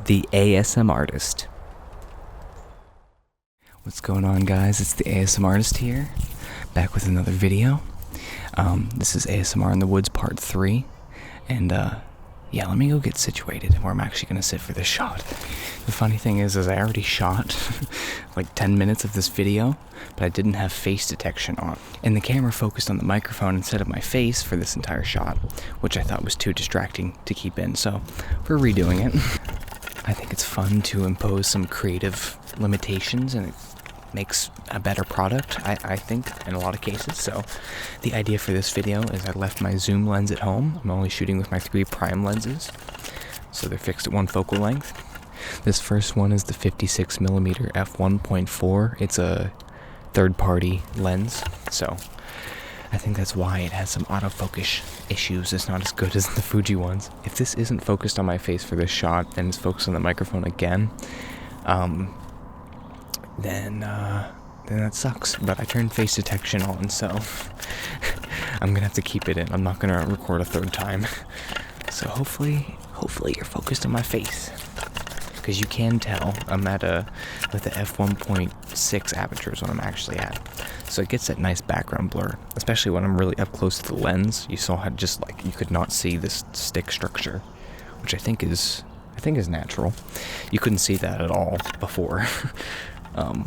the ASMaRtist. What's going on, guys? It's the ASMaRtist here, back with another video. This is ASMR in the Woods Part 3, and yeah, let me go get situated where I'm actually going to sit for this shot. The funny thing is I already shot like 10 minutes of this video, but I didn't have face detection on. And the camera focused on the microphone instead of my face for this entire shot, which I thought was too distracting to keep in, so we're redoing it. I think it's fun to impose some creative limitations, and it makes a better product, I think, in a lot of cases. So the idea for this video is I left my zoom lens at home. I'm only shooting with my 3 prime lenses, so they're fixed at one focal length. This first one is the 56mm f1.4. It's a third-party lens, so I think that's why it has some autofocus issues. It's not as good as the Fuji ones. If this isn't focused on my face for this shot and it's focused on the microphone again, then that sucks. But I turned face detection on, so I'm gonna have to keep it in. I'm not gonna record a third time. So hopefully you're focused on my face, because you can tell I'm at with the f1.6 aperture is what I'm actually at. So it gets that nice background blur, especially when I'm really up close to the lens. You saw how just like you could not see this stick structure, which I think is natural. You couldn't see that at all before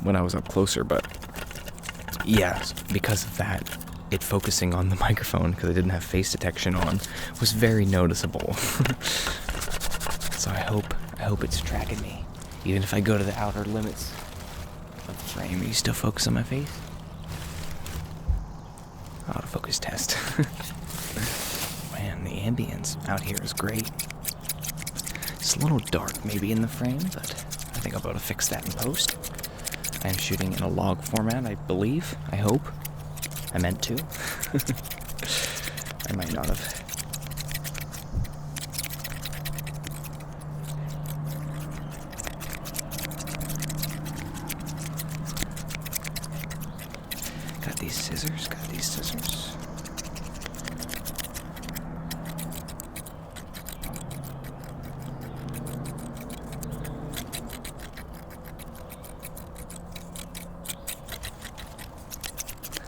when I was up closer, but yeah, because of that, it focusing on the microphone, because I didn't have face detection on, was very noticeable. So I hope it's tracking me, even if I go to the outer limits of the frame. Are you still focused on my face? Autofocus test. Man, the ambience out here is great. It's a little dark maybe in the frame, but I think I'll be able to fix that in post. I am shooting in a log format, I believe. I hope. I meant to. I might not have. Got these scissors.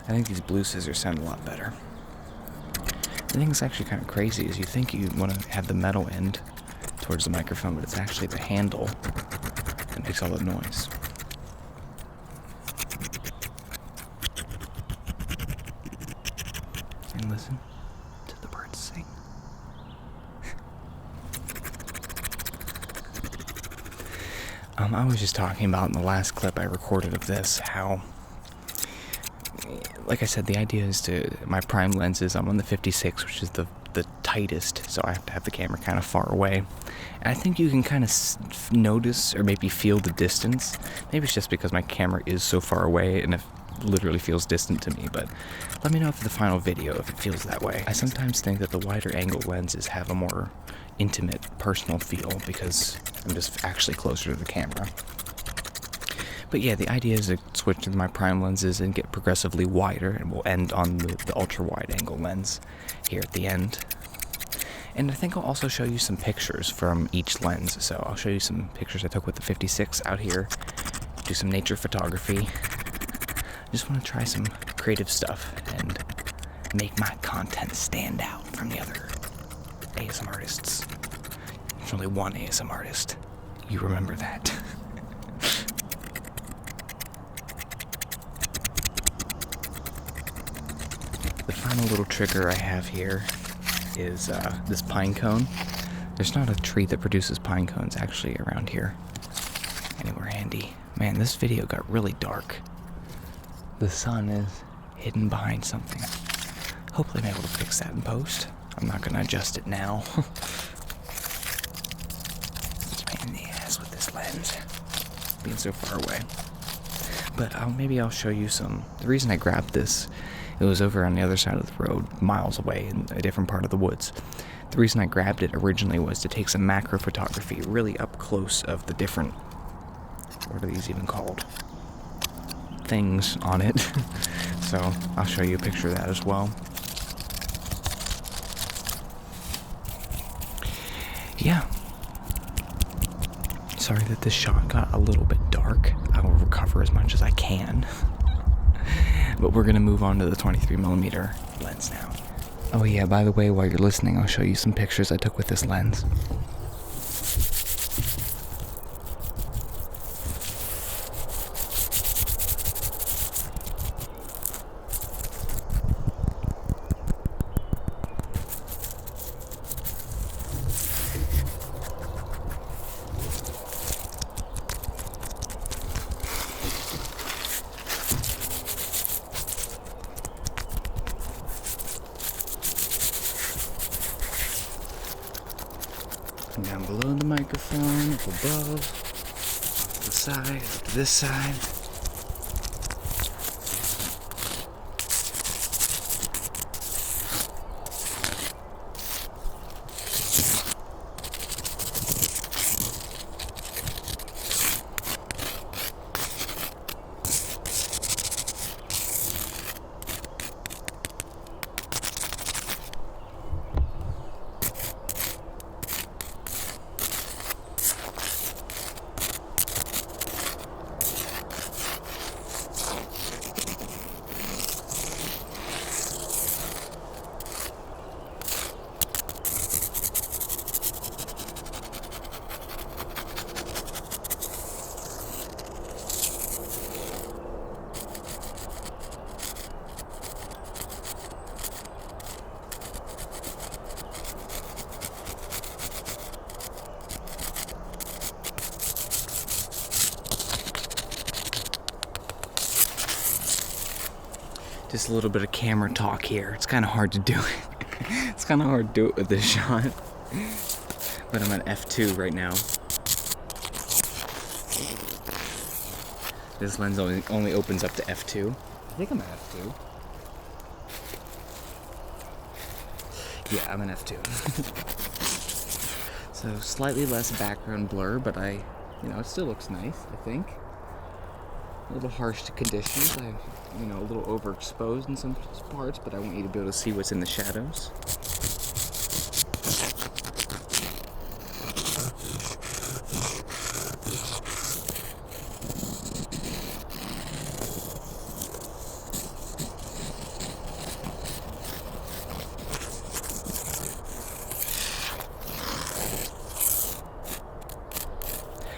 I think these blue scissors sound a lot better. The thing that's actually kind of crazy is you think you want to have the metal end towards the microphone, but it's actually the handle that makes all the noise. And listen to the birds sing. I was just talking about in the last clip I recorded of this how, like I said, the idea is my prime lenses, I'm on the 56, which is the tightest, so I have to have the camera kind of far away. And I think you can kind of notice or maybe feel the distance. Maybe it's just because my camera is so far away and it literally feels distant to me, but let me know for the final video if it feels that way. I sometimes think that the wider angle lenses have a more intimate, personal feel because I'm just actually closer to the camera. But yeah, the idea is to switch to my prime lenses and get progressively wider, and we'll end on the ultra-wide angle lens here at the end. And I think I'll also show you some pictures from each lens. So I'll show you some pictures I took with the 56 out here, do some nature photography. I just want to try some creative stuff and make my content stand out from the other ASMRtists. There's only one ASMRtist. You remember that. The final little trigger I have here is this pine cone. There's not a tree that produces pine cones actually around here anywhere handy. Man, this video got really dark. The sun is hidden behind something. Hopefully I'm able to fix that in post. I'm not going to adjust it now. It's a pain in the ass with this lens, being so far away. But maybe I'll show you some. The reason I grabbed this, it was over on the other side of the road, miles away in a different part of the woods. The reason I grabbed it originally was to take some macro photography really up close of the different, what are these even called? Things on it. So I'll show you a picture of that as well. Yeah. Sorry that this shot got a little bit dark. I will recover as much as I can. But we're gonna move on to the 23mm lens now. Oh yeah, by the way, while you're listening, I'll show you some pictures I took with this lens. Down below the microphone, up above, off the side, up to this side. Just a little bit of camera talk here. It's kind of hard to do it. It's kind of hard to do it with this shot. But I'm at f2 right now. This lens only opens up to f2. I think I'm at f2. Yeah, I'm in f2. So slightly less background blur, but it still looks nice, I think. A little harsh to conditions. A little overexposed in some parts, but I want you to be able to see what's in the shadows.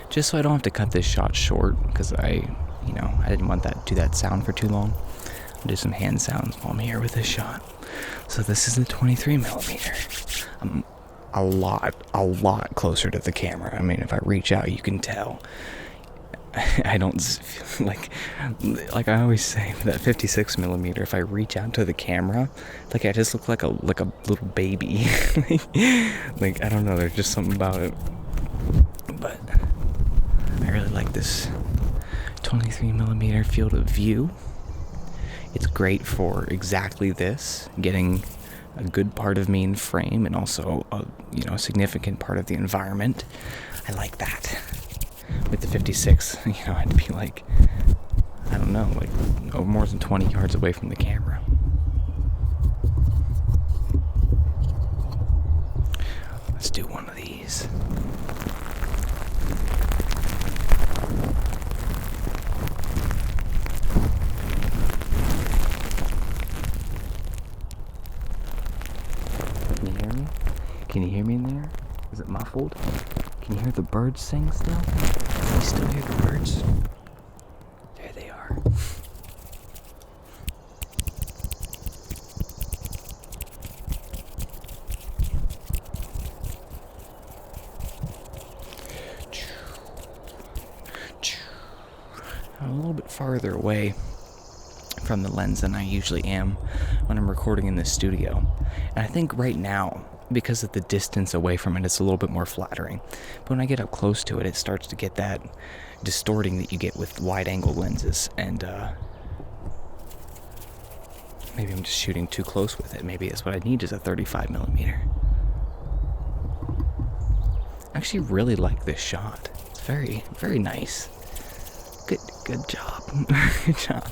Just so I don't have to cut this shot short, because I didn't want that sound for too long. I'll do some hand sounds while I'm here with this shot. So this is the 23mm. I'm a lot closer to the camera. I mean, if I reach out, you can tell. I don't like I always say with that 56mm. If I reach out to the camera, I just look like a little baby. Like I don't know. There's just something about it. But I really like this 23mm field of view. It's great for exactly this, getting a good part of me in frame and also a significant part of the environment. I like that. With the 56, I had to be more than 20 yards away from the camera. Let's do one of these. Can you hear me? Can you hear me in there? Is it muffled? Can you hear the birds sing still? Can you still hear the birds? There they are. I'm a little bit farther away from the lens than I usually am when I'm recording in this studio. And I think right now, because of the distance away from it, it's a little bit more flattering. But when I get up close to it, it starts to get that distorting that you get with wide-angle lenses. And maybe I'm just shooting too close with it. Maybe that's what I need is a 35mm. I actually really like this shot. It's very, very nice. Good job. Good job.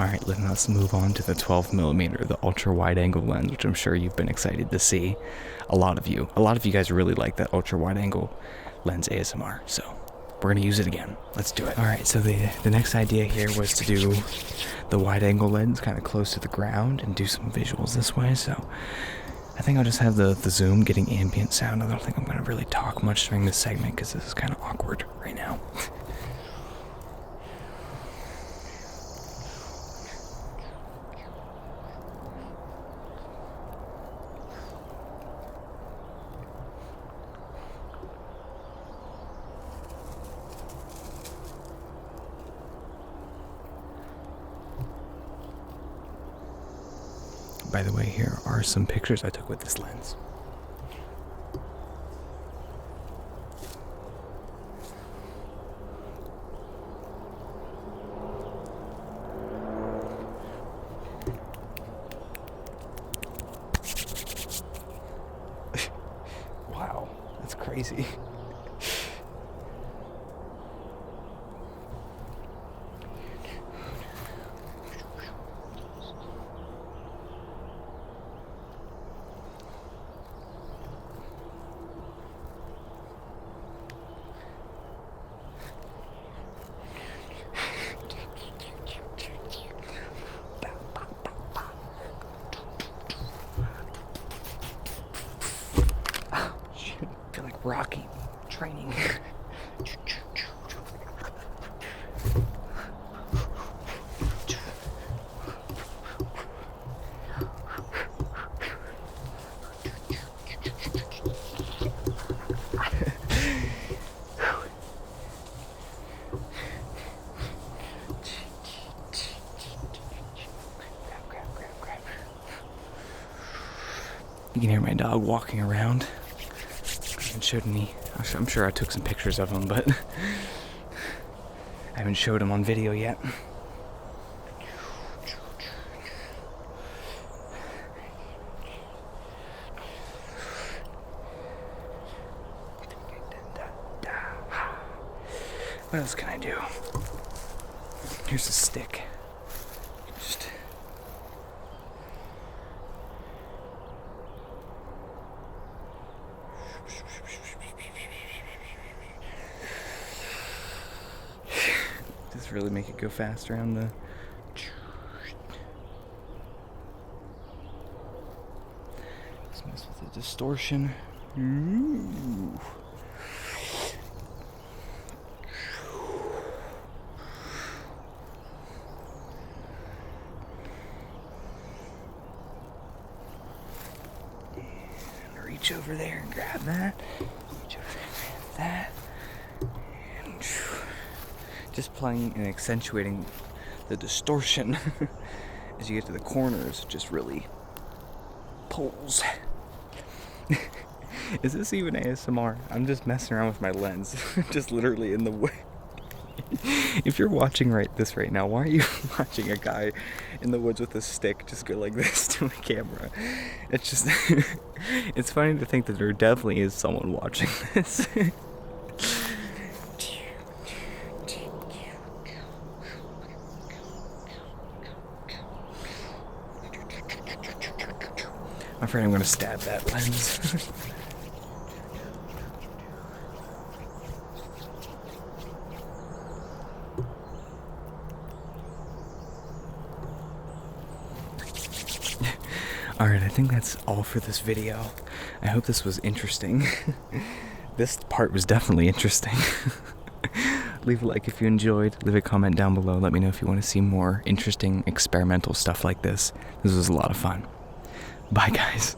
Alright, let's move on to the 12mm, the ultra wide angle lens, which I'm sure you've been excited to see. A lot of you guys really like that ultra wide angle lens ASMR, so we're gonna use it again. Let's do it. Alright, so the next idea here was to do the wide angle lens kind of close to the ground and do some visuals this way, so I think I'll just have the zoom getting ambient sound. I don't think I'm gonna really talk much during this segment because this is kind of awkward right now. By the way, here are some pictures I took with this lens. Wow, that's crazy. I feel like Rocky training. You can hear my dog walking around. I haven't showed any. I'm sure I took some pictures of him, but I haven't showed him on video yet. What else can I do? Here's a stick. Just really make it go fast around the. Let's mess with the distortion. Ooh. And reach over there and grab that. Reach over there and grab that. And just playing and accentuating the distortion as you get to the corners, just really pulls. Is this even ASMR? I'm just messing around with my lens, just literally in the way. If you're watching this right now, why are you watching a guy in the woods with a stick just go like this to a camera? It's just, it's funny to think that there definitely is someone watching this. I'm afraid I'm going to stab that lens. Alright, I think that's all for this video. I hope this was interesting. This part was definitely interesting. Leave a like if you enjoyed. Leave a comment down below. Let me know if you want to see more interesting experimental stuff like this. This was a lot of fun. Bye, guys.